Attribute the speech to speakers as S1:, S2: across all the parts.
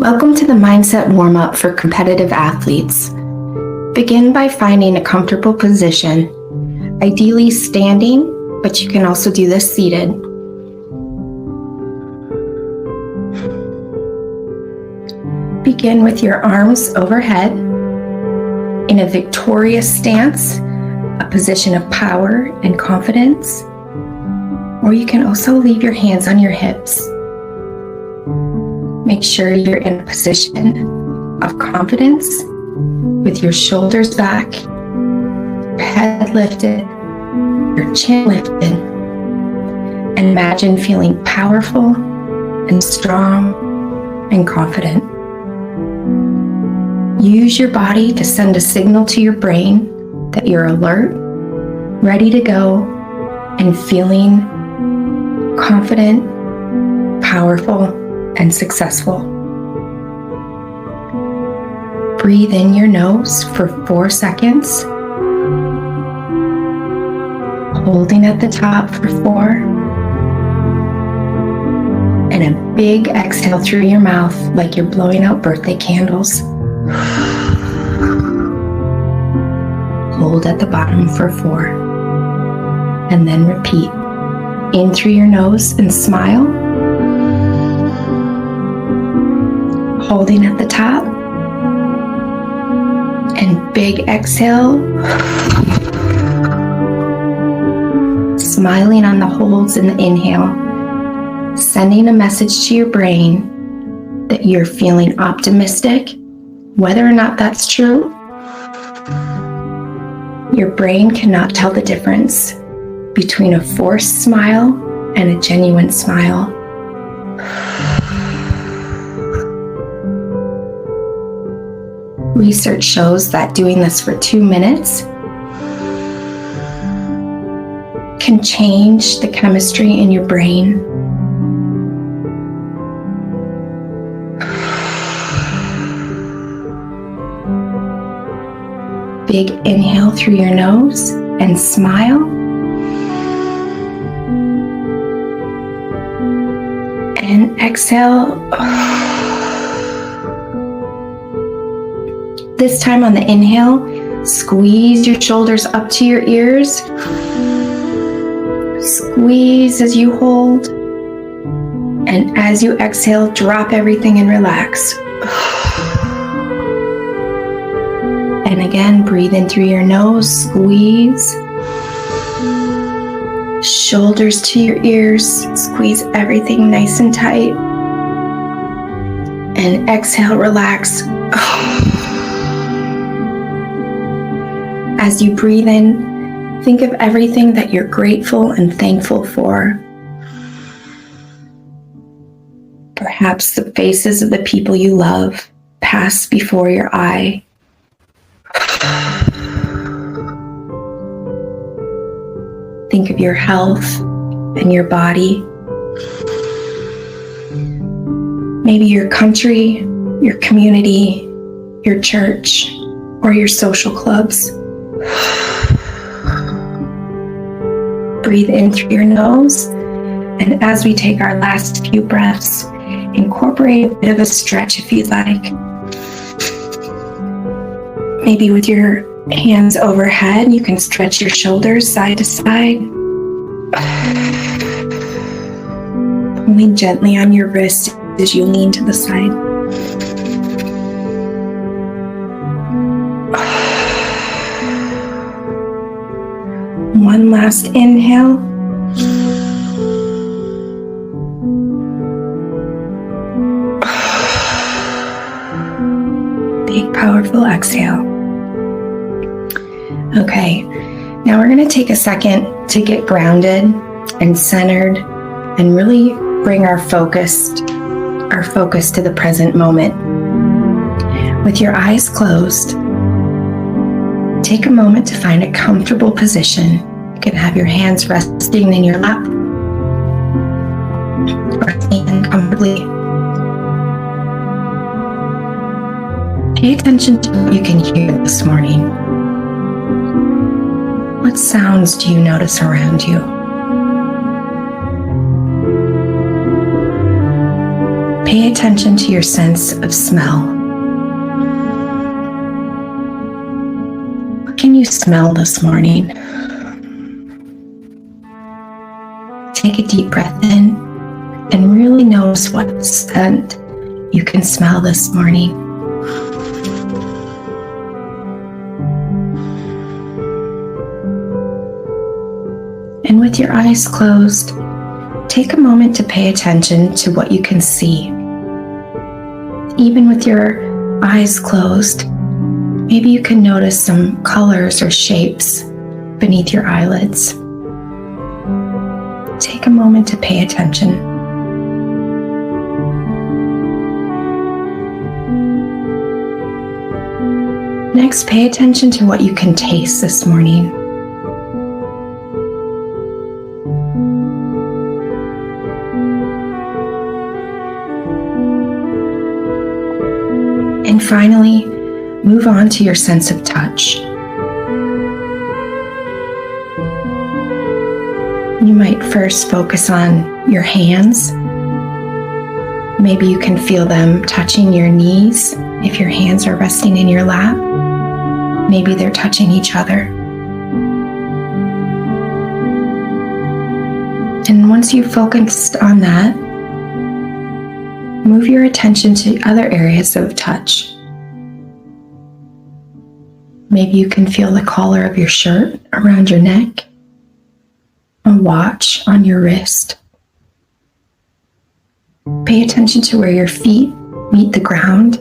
S1: Welcome to the Mindset Warm-Up for competitive athletes. Begin by finding a comfortable position, ideally standing, but you can also do this seated. Begin with your arms overhead in a victorious stance, a position of power and confidence, or you can also leave your hands on your hips. Make sure you're in a position of confidence with your shoulders back, your head lifted, your chin lifted, and imagine feeling powerful and strong and confident. Use your body to send a signal to your brain that you're alert, ready to go, and feeling confident, powerful, and successful. Breathe in your nose for 4 seconds, holding at the top for 4, and a big exhale through your mouth like you're blowing out birthday candles. Hold at the bottom for 4, and then repeat. In through your nose and smile, holding at the top, and big exhale, smiling on the holds in the inhale, sending a message to your brain that you're feeling optimistic, whether or not that's true. Your brain cannot tell the difference between a forced smile and a genuine smile. Research shows that doing this for 2 minutes can change the chemistry in your brain. Big inhale through your nose and smile. And exhale. This time on the inhale, squeeze your shoulders up to your ears. Squeeze as you hold. And as you exhale, drop everything and relax. And again, breathe in through your nose, squeeze. Shoulders to your ears, squeeze everything nice and tight. And exhale, relax. As you breathe in, think of everything that you're grateful and thankful for. Perhaps the faces of the people you love pass before your eye. Think of your health and your body. Maybe your country, your community, your church, or your social clubs. Breathe in through your nose, and as we take our last few breaths, incorporate a bit of a stretch if you'd like. Maybe with your hands overhead, you can stretch your shoulders side to side. Pulling gently on your wrist as you lean to the side. One last inhale. Big, powerful exhale. Okay, now we're going to take a second to get grounded and centered and really bring our focus to the present moment. With your eyes closed, take a moment to find a comfortable position. You can have your hands resting in your lap or stand comfortably. Pay attention to what you can hear this morning. What sounds do you notice around you? pay attention to your sense of smell. What can you smell this morning? Take a deep breath in and really notice what scent you can smell this morning. And with your eyes closed, take a moment to pay attention to what you can see. Even with your eyes closed, maybe you can notice some colors or shapes beneath your eyelids. Take a moment to pay attention. Next, pay attention to what you can taste this morning. And finally, move on to your sense of touch. You might first focus on your hands. Maybe you can feel them touching your knees if your hands are resting in your lap. Maybe they're touching each other. And once you've focused on that, move your attention to other areas of touch. Maybe you can feel the collar of your shirt around your neck, a watch on your wrist. Pay attention to where your feet meet the ground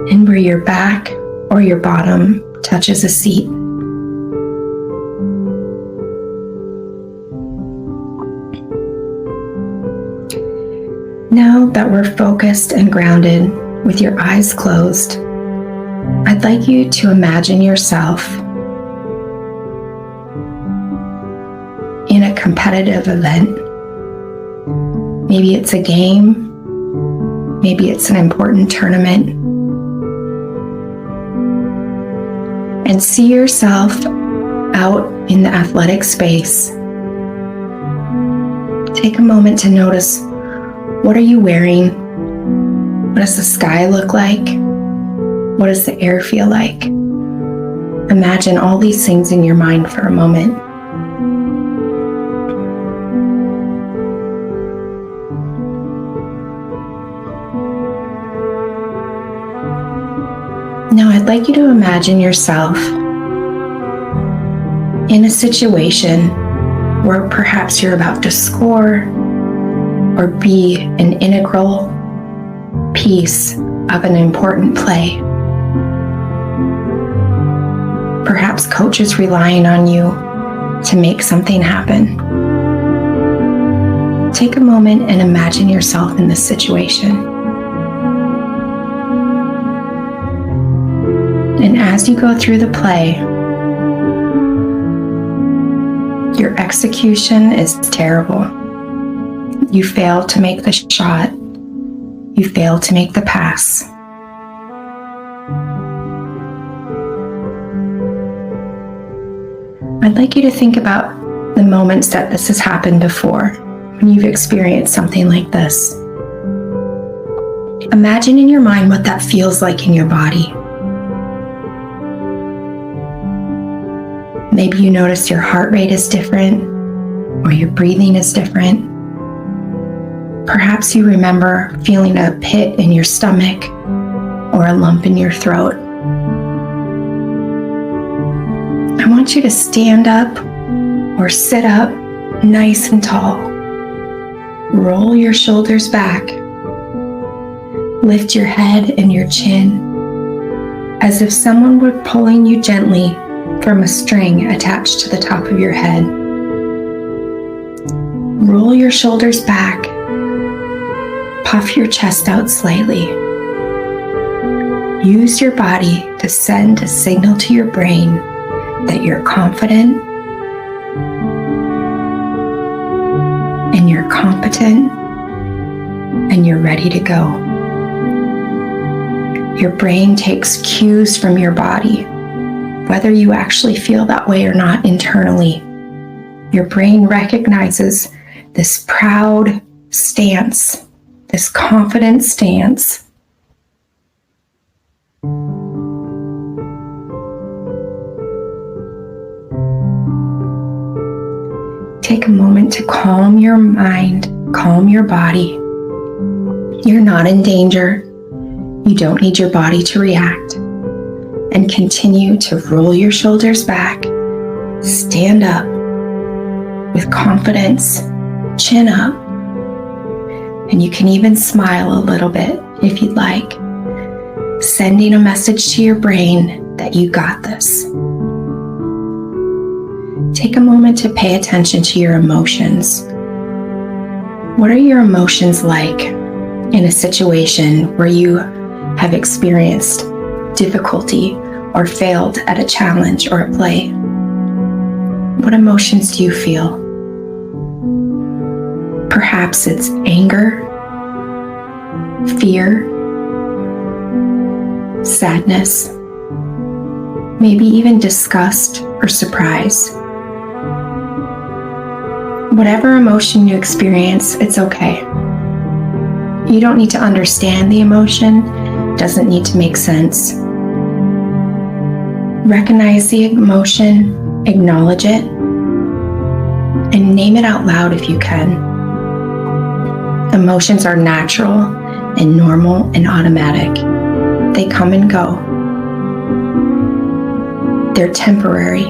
S1: and where your back or your bottom touches a seat. Now that we're focused and grounded with your eyes closed, I'd like you to imagine yourself in a competitive event. Maybe it's a game, maybe it's an important tournament. And see yourself out in the athletic space. Take a moment to notice, what are you wearing? What does the sky look like? What does the air feel like? Imagine all these things in your mind for a moment. Now I'd like you to imagine yourself in a situation where perhaps you're about to score or be an integral piece of an important play. Perhaps coach is relying on you to make something happen. Take a moment and imagine yourself in this situation. And as you go through the play, your execution is terrible. You fail to make the shot. You fail to make the pass. I'd like you to think about the moments that this has happened before, when you've experienced something like this. Imagine in your mind what that feels like in your body. Maybe you notice your heart rate is different, or your breathing is different. Perhaps you remember feeling a pit in your stomach or a lump in your throat. I want you to stand up or sit up nice and tall. Roll your shoulders back. Lift your head and your chin as if someone were pulling you gently from a string attached to the top of your head. Roll your shoulders back. Puff your chest out slightly. Use your body to send a signal to your brain that you're confident and you're competent and you're ready to go. Your brain takes cues from your body, whether you actually feel that way or not internally. Your brain recognizes this proud stance, this confident stance. Take a moment to calm your mind, calm your body. You're not in danger. You don't need your body to react. And continue to roll your shoulders back, stand up with confidence, chin up, and you can even smile a little bit if you'd like, sending a message to your brain that you got this. Take a moment to pay attention to your emotions. What are your emotions like in a situation where you have experienced difficulty or failed at a challenge or a play? What emotions do you feel? Perhaps it's anger, fear, sadness, maybe even disgust or surprise. Whatever emotion you experience, it's okay. You don't need to understand the emotion, it doesn't need to make sense. Recognize the emotion, acknowledge it, and name it out loud if you can. Emotions are natural and normal and automatic. They come and go. They're temporary.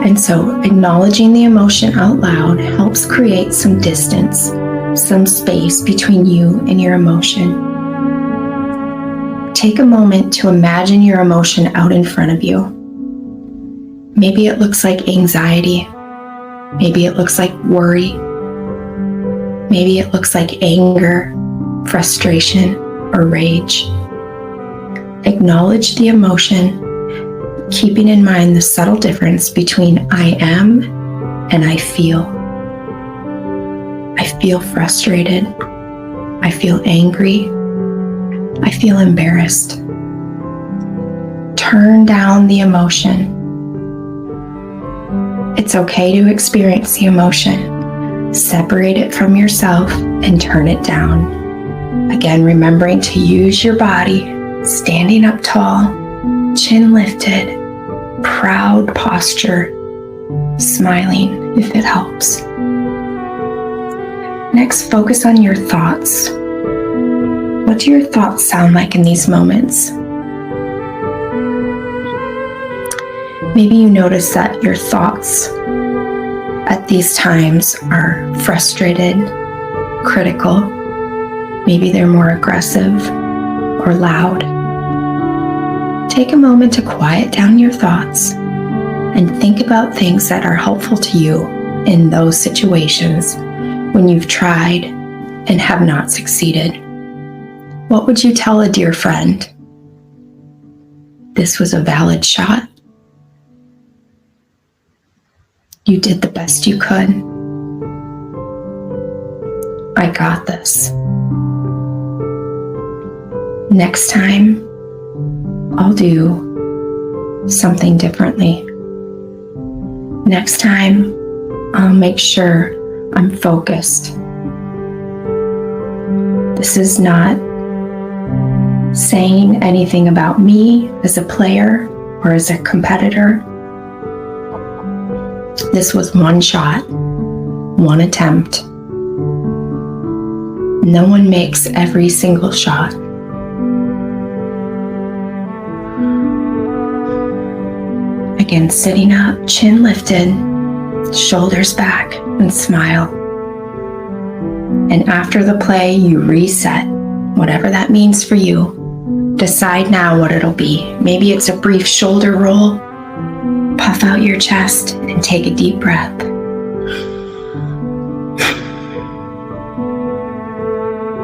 S1: And so acknowledging the emotion out loud helps create some distance, some space between you and your emotion. Take a moment to imagine your emotion out in front of you. Maybe it looks like anxiety. Maybe it looks like worry. Maybe it looks like anger, frustration, or rage. Acknowledge the emotion, keeping in mind the subtle difference between I am and I feel. I feel frustrated. I feel angry. I feel embarrassed. Turn down the emotion. It's okay to experience the emotion. Separate it from yourself and turn it down. Again, remembering to use your body, standing up tall, chin lifted, proud posture, smiling if it helps. Next, focus on your thoughts. What do your thoughts sound like in these moments? Maybe you notice that your thoughts at these times are frustrated, critical. Maybe they're more aggressive or loud. Take a moment to quiet down your thoughts and think about things that are helpful to you in those situations when you've tried and have not succeeded. What would you tell a dear friend? This was a valid shot. You did the best you could. I got this. Next time, I'll do something differently. Next time, I'll make sure I'm focused. This is not saying anything about me as a player or as a competitor. This was one shot, one attempt. No one makes every single shot. Again, sitting up, chin lifted, shoulders back, and smile. And after the play, you reset, whatever that means for you. Decide now what it'll be. Maybe it's a brief shoulder roll. Puff out your chest and take a deep breath.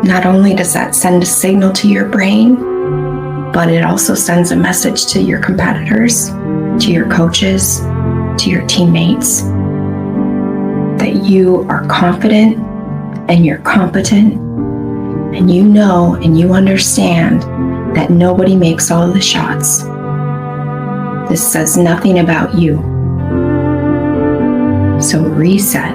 S1: Not only does that send a signal to your brain, but it also sends a message to your competitors, to your coaches, to your teammates, that you are confident and you're competent, and you know and you understand that nobody makes all the shots. This says nothing about you. So reset.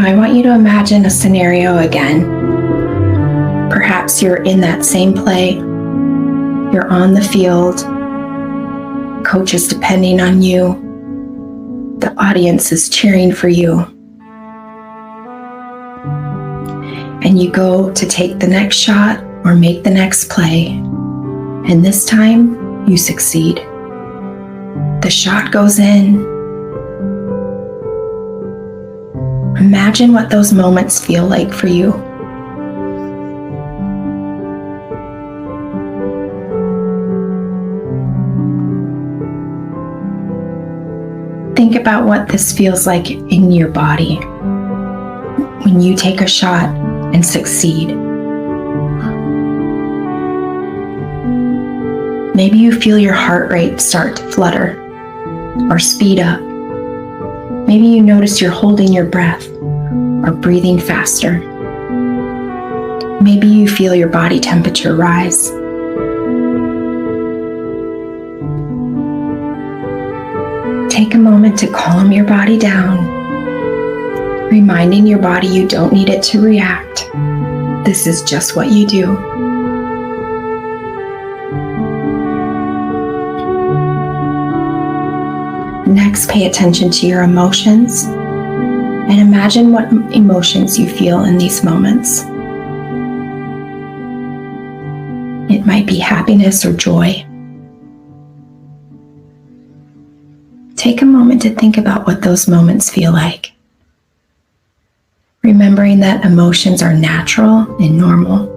S1: Now I want you to imagine a scenario again. Perhaps you're in that same play. You're on the field. Coach is depending on you. The audience is cheering for you. And you go to take the next shot or make the next play. And this time, you succeed. The shot goes in. Imagine what those moments feel like for you. Think about what this feels like in your body when you take a shot and succeed. Maybe you feel your heart rate start to flutter or speed up. Maybe you notice you're holding your breath or breathing faster. Maybe you feel your body temperature rise. Take a moment to calm your body down, reminding your body you don't need it to react. This is just what you do. Next, pay attention to your emotions and imagine what emotions you feel in these moments. It might be happiness or joy. Take a moment to think about what those moments feel like. Remembering that emotions are natural and normal,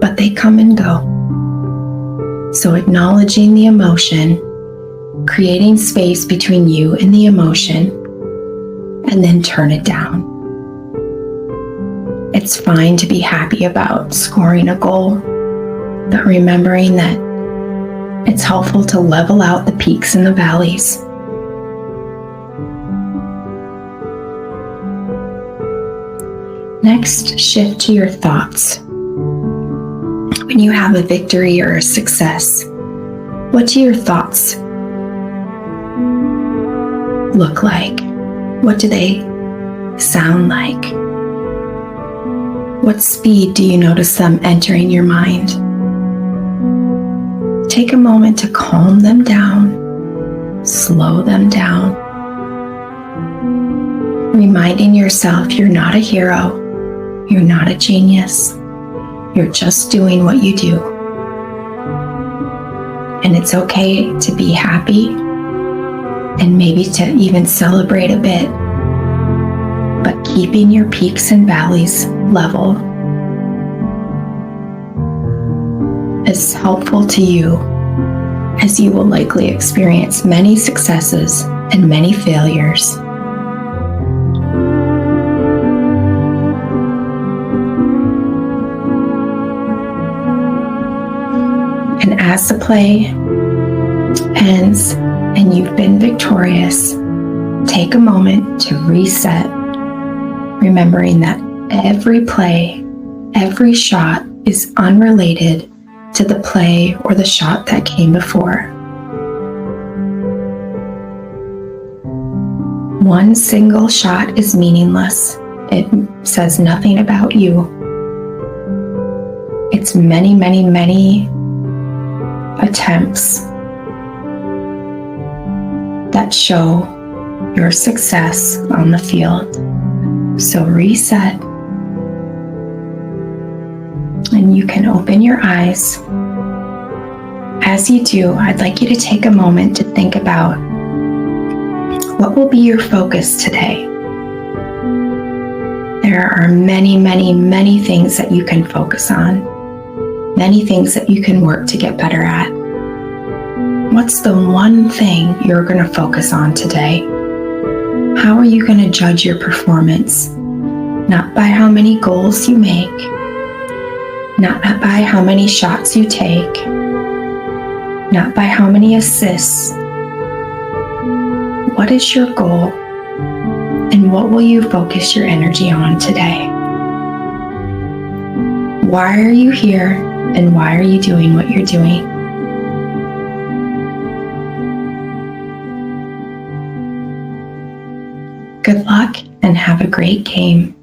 S1: but they come and go. So acknowledging the emotion, creating space between you and the emotion, and then turn it down. It's fine to be happy about scoring a goal, but remembering that it's helpful to level out the peaks and the valleys. Next, shift to your thoughts. When you have a victory or a success, what do your thoughts look like? What do they sound like? What speed do you notice them entering your mind? Take a moment to calm them down, slow them down, reminding yourself you're not a hero. You're not a genius. You're just doing what you do. And it's okay to be happy and maybe to even celebrate a bit, but keeping your peaks and valleys level is helpful to you, as you will likely experience many successes and many failures. And as the play ends and you've been victorious, take a moment to reset, remembering that every play, every shot is unrelated to the play or the shot that came before. One single shot is meaningless. It says nothing about you. It's many, many, many attempts that show your success on the field. So reset, and you can open your eyes. As you do, I'd like you to take a moment to think about what will be your focus today. There are many, many, many things that you can focus on. Many things that you can work to get better at. What's the one thing you're going to focus on today? How are you going to judge your performance? Not by how many goals you make, not by how many shots you take, not by how many assists. What is your goal? And what will you focus your energy on today? Why are you here? And why are you doing what you're doing? Good luck and have a great game.